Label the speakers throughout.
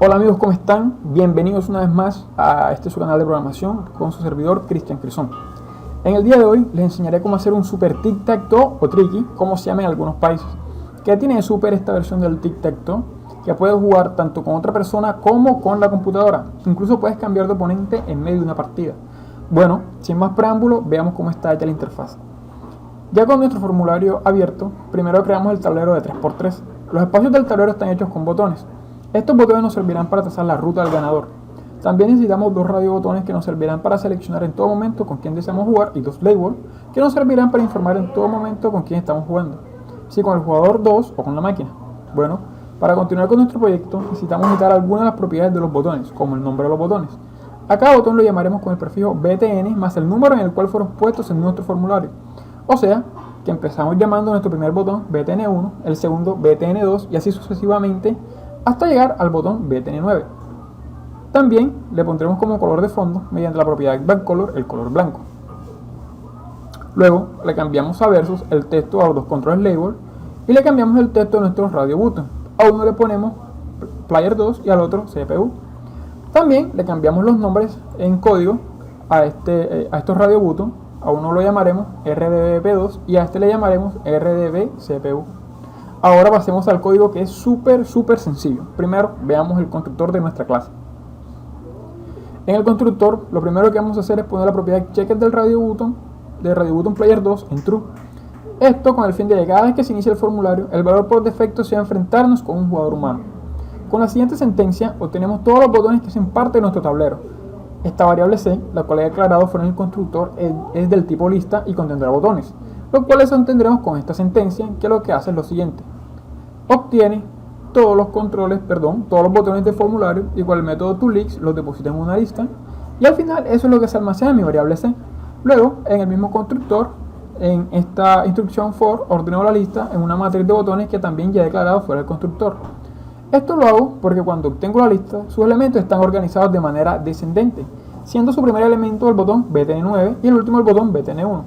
Speaker 1: Hola amigos, ¿cómo están? Bienvenidos una vez más a su canal de programación con su servidor Cristian Crisón. En el día de hoy les enseñaré cómo hacer un super tic-tac-toe o tricky, como se llama en algunos países. Que tiene de super esta versión del tic-tac-toe, que puedes jugar tanto con otra persona como con la computadora. Incluso puedes cambiar de oponente en medio de una partida. Bueno, sin más preámbulo, veamos cómo está hecha la interfaz. Ya con nuestro formulario abierto, primero creamos el tablero de 3×3. Los espacios del tablero están hechos con botones. Estos botones nos servirán para trazar la ruta del ganador. También necesitamos dos radiobotones que nos servirán para seleccionar en todo momento con quién deseamos jugar y dos label que nos servirán para informar en todo momento con quién estamos jugando, si con el jugador 2 o con la máquina. Bueno, para continuar con nuestro proyecto necesitamos editar algunas de las propiedades de los botones, como el nombre de los botones. A cada botón lo llamaremos con el prefijo BTN más el número en el cual fueron puestos en nuestro formulario. O sea, que empezamos llamando nuestro primer botón BTN1, el segundo BTN2 y así sucesivamente hasta llegar al botón BTN9. También le pondremos como color de fondo, mediante la propiedad backcolor, el color blanco. Luego le cambiamos a versus el texto a los dos controles label y le cambiamos el texto de nuestro radio button. A uno le ponemos player 2 y al otro CPU. También le cambiamos los nombres en código a estos radio button. A uno lo llamaremos RDBP2 y a este le llamaremos RDBCPU. Ahora pasemos al código, que es súper sencillo. Primero veamos el constructor de nuestra clase. En el constructor lo primero que vamos a hacer es poner la propiedad checker del radio button player 2 en true. Esto con el fin de que cada vez que se inicie el formulario el valor por defecto sea enfrentarnos con un jugador humano. Con la siguiente sentencia obtenemos todos los botones que hacen parte de nuestro tablero. Esta variable C, la cual he declarado fuera en el constructor, es del tipo lista y contendrá botones, los cuales obtendremos con esta sentencia, que lo que hace es lo siguiente: obtiene todos los botones del formulario y con el método toList los deposita en una lista, y al final eso es lo que se almacena en mi variable C. Luego, en el mismo constructor, en esta instrucción for, ordeno la lista en una matriz de botones que también ya he declarado fuera del constructor. Esto lo hago porque cuando obtengo la lista, sus elementos están organizados de manera descendente, siendo su primer elemento el botón BTN9 y el último el botón BTN1.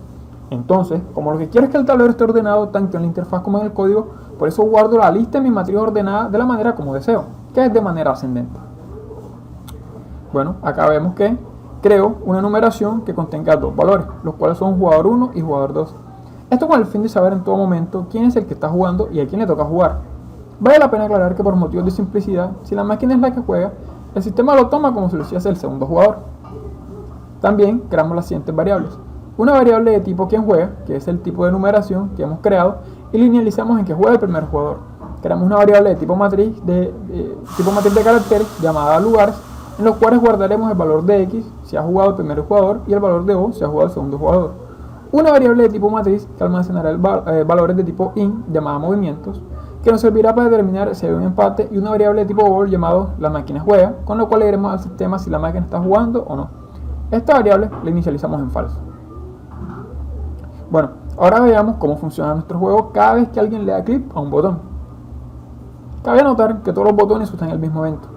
Speaker 1: Entonces, como lo que quiero es que el tablero esté ordenado tanto en la interfaz como en el código, por eso guardo la lista en mi matriz ordenada de la manera como deseo, que es de manera ascendente. Bueno, acá vemos que creo una numeración que contenga dos valores, los cuales son jugador 1 y jugador 2. Esto con el fin de saber en todo momento quién es el que está jugando y a quién le toca jugar. Vale la pena aclarar que por motivos de simplicidad, si la máquina es la que juega, el sistema lo toma como si lo hiciese el segundo jugador. También creamos las siguientes variables. Una variable de tipo quien juega, que es el tipo de numeración que hemos creado, y linealizamos en que juega el primer jugador. Creamos una variable de tipo matriz de caracteres llamada lugares, en los cuales guardaremos el valor de X si ha jugado el primer jugador y el valor de O si ha jugado el segundo jugador. Una variable de tipo matriz que almacenará valores de tipo int llamada movimientos, que nos servirá para determinar si hay un empate, y una variable de tipo ball llamado la máquina juega, con lo cual le diremos al sistema si la máquina está jugando o no. Esta variable la inicializamos en falso. Bueno, ahora veamos cómo funciona nuestro juego cada vez que alguien le da clic a un botón. Cabe notar que todos los botones usan el mismo evento.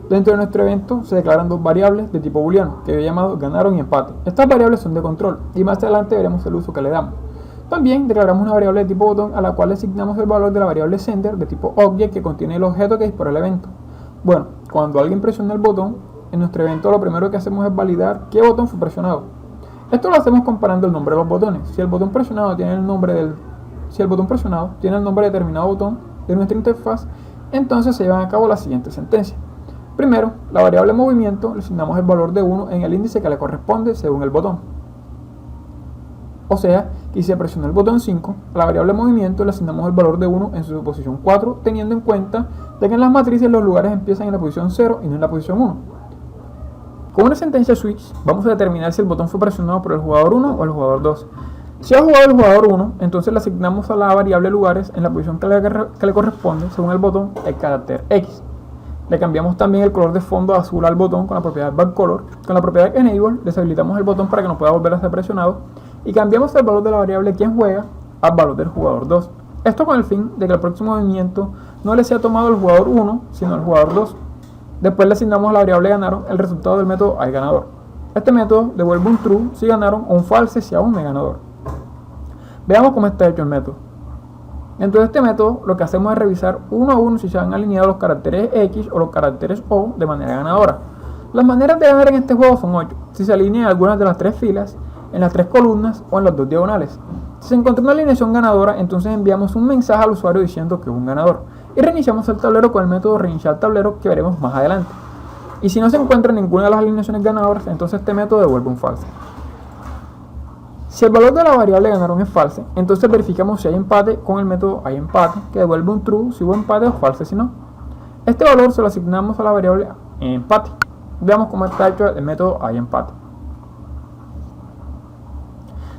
Speaker 1: Dentro de nuestro evento se declaran dos variables de tipo booleano, que he llamado ganaron y empate. Estas variables son de control y más adelante veremos el uso que le damos. También declaramos una variable de tipo botón a la cual le asignamos el valor de la variable sender de tipo object, que contiene el objeto que dispara el evento. Bueno, cuando alguien presiona el botón, en nuestro evento lo primero que hacemos es validar qué botón fue presionado. Esto lo hacemos comparando el nombre de los botones. Si el botón presionado tiene el nombre de determinado botón de nuestra interfaz, entonces se llevan a cabo la siguiente sentencia. Primero, la variable movimiento le asignamos el valor de 1 en el índice que le corresponde según el botón. O sea, que si se presiona el botón 5, a la variable movimiento le asignamos el valor de 1 en su posición 4, teniendo en cuenta de que en las matrices los lugares empiezan en la posición 0 y no en la posición 1. Con una sentencia switch vamos a determinar si el botón fue presionado por el jugador 1 o el jugador 2. Si ha jugado el jugador 1, entonces le asignamos a la variable lugares en la posición que le corresponde según el botón el carácter X. Le cambiamos también el color de fondo azul al botón con la propiedad backcolor. Con la propiedad enable deshabilitamos el botón para que no pueda volver a ser presionado y cambiamos el valor de la variable quien juega al valor del jugador 2. Esto con el fin de que el próximo movimiento no le sea tomado el jugador 1, sino el jugador 2. Después le asignamos a la variable ganaron el resultado del método ganador. Este método devuelve un true si ganaron o un false si aún no hay ganador. Veamos cómo está hecho el método. Dentro de este método lo que hacemos es revisar uno a uno si se han alineado los caracteres X o los caracteres O de manera ganadora. Las maneras de ganar en este juego son 8, si se alinean algunas de las 3 filas, en las 3 columnas o en las 2 diagonales. Si se encuentra una alineación ganadora, entonces enviamos un mensaje al usuario diciendo que es un ganador y reiniciamos el tablero con el método reiniciar tablero que veremos más adelante. Y si no se encuentra ninguna de las alineaciones ganadoras, entonces este método devuelve un falso. Si el valor de la variable ganaron es falso, entonces verificamos si hay empate con el método hay empate, que devuelve un true si hubo empate o falso si no. Este valor se lo asignamos a la variable empate. Veamos cómo está hecho el método hay empate.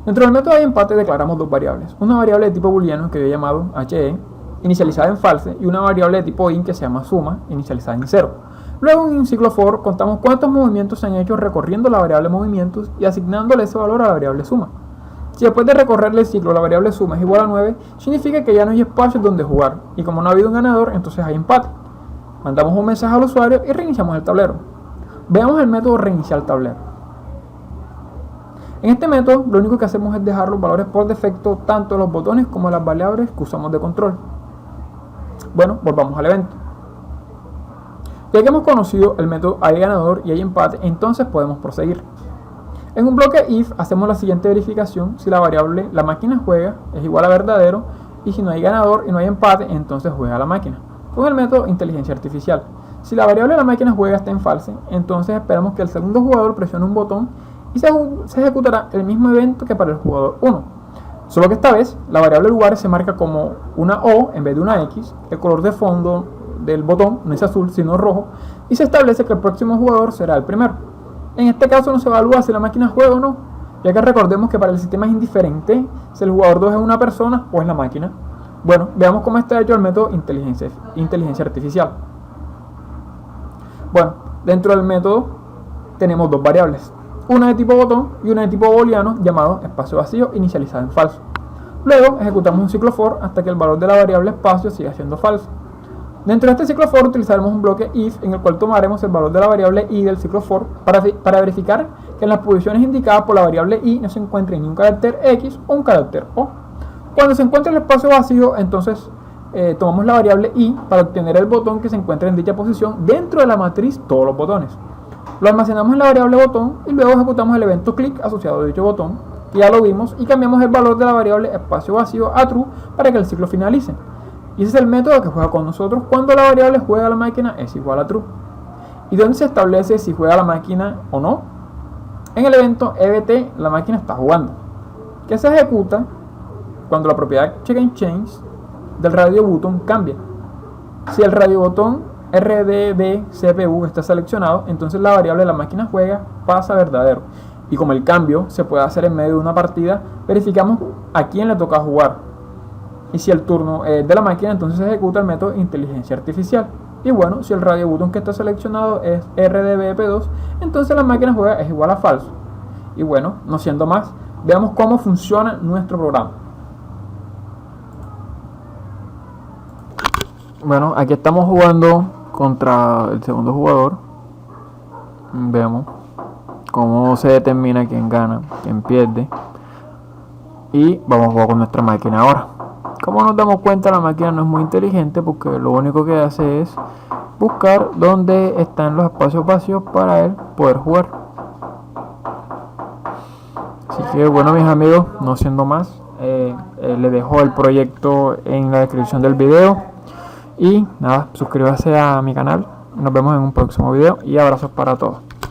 Speaker 1: Dentro del método hay empate declaramos dos variables. Una variable de tipo booleano que yo he llamado he, inicializada en false, y una variable de tipo int que se llama suma, inicializada en 0. Luego en un ciclo for contamos cuántos movimientos se han hecho recorriendo la variable movimientos y asignándole ese valor a la variable suma. Si después de recorrerle el ciclo la variable suma es igual a 9, significa que ya no hay espacios donde jugar, y como no ha habido un ganador, entonces hay empate. Mandamos un mensaje al usuario y reiniciamos el tablero. Veamos el método reiniciar tablero. En este método lo único que hacemos es dejar los valores por defecto tanto de los botones como de las variables que usamos de control. Bueno, volvamos al evento. Ya que hemos conocido el método hay ganador y hay empate, entonces podemos proseguir. En un bloque if hacemos la siguiente verificación: si la variable la máquina juega es igual a verdadero, y si no hay ganador y no hay empate, entonces juega la máquina. Con el método inteligencia artificial, si la variable la máquina juega está en false, entonces esperamos que el segundo jugador presione un botón y se ejecutará el mismo evento que para el jugador 1. Solo que esta vez la variable lugares se marca como una O en vez de una X, el color de fondo del botón no es azul sino rojo, y se establece que el próximo jugador será el primero. En este caso no se evalúa si la máquina juega o no, ya que recordemos que para el sistema es indiferente si el jugador 2 es una persona o es la máquina. Bueno, veamos cómo está hecho el método inteligencia artificial. Bueno, dentro del método tenemos dos variables, una de tipo botón y una de tipo booleano llamado espacio vacío inicializada en falso. Luego ejecutamos un ciclo for hasta que el valor de la variable espacio siga siendo falso. Dentro de este ciclo for utilizaremos un bloque if en el cual tomaremos el valor de la variable i del ciclo for para verificar que en las posiciones indicadas por la variable i no se encuentre ni un carácter x o un carácter o. Cuando se encuentre el espacio vacío, entonces tomamos la variable i para obtener el botón que se encuentra en dicha posición dentro de la matriz todos los botones. Lo almacenamos en la variable botón y luego ejecutamos el evento click asociado a dicho botón, que ya lo vimos, y cambiamos el valor de la variable espacio vacío a true para que el ciclo finalice. Y ese es el método que juega con nosotros cuando la variable juega a la máquina es igual a true. ¿Y dónde se establece si juega la máquina o no? En el evento EBT la máquina está jugando, que se ejecuta cuando la propiedad check-and-change del radio button cambia. Si el radio botón RDB CPU está seleccionado, entonces la variable de la máquina juega pasa a verdadero. Y como el cambio se puede hacer en medio de una partida, verificamos a quién le toca jugar. Y si el turno es de la máquina, entonces se ejecuta el método inteligencia artificial. Y bueno, si el radio button que está seleccionado es RDBP2, entonces la máquina juega es igual a falso. Y bueno, no siendo más, veamos cómo funciona nuestro programa. Bueno, aquí estamos jugando contra el segundo jugador. Vemos cómo se determina quién gana, quién pierde. Y vamos a jugar con nuestra máquina ahora. Como nos damos cuenta, la máquina no es muy inteligente porque lo único que hace es buscar dónde están los espacios vacíos para él poder jugar. Así que bueno, mis amigos, no siendo más, les dejo el proyecto en la descripción del video. Y nada, suscríbase a mi canal. Nos vemos en un próximo video y abrazos para todos.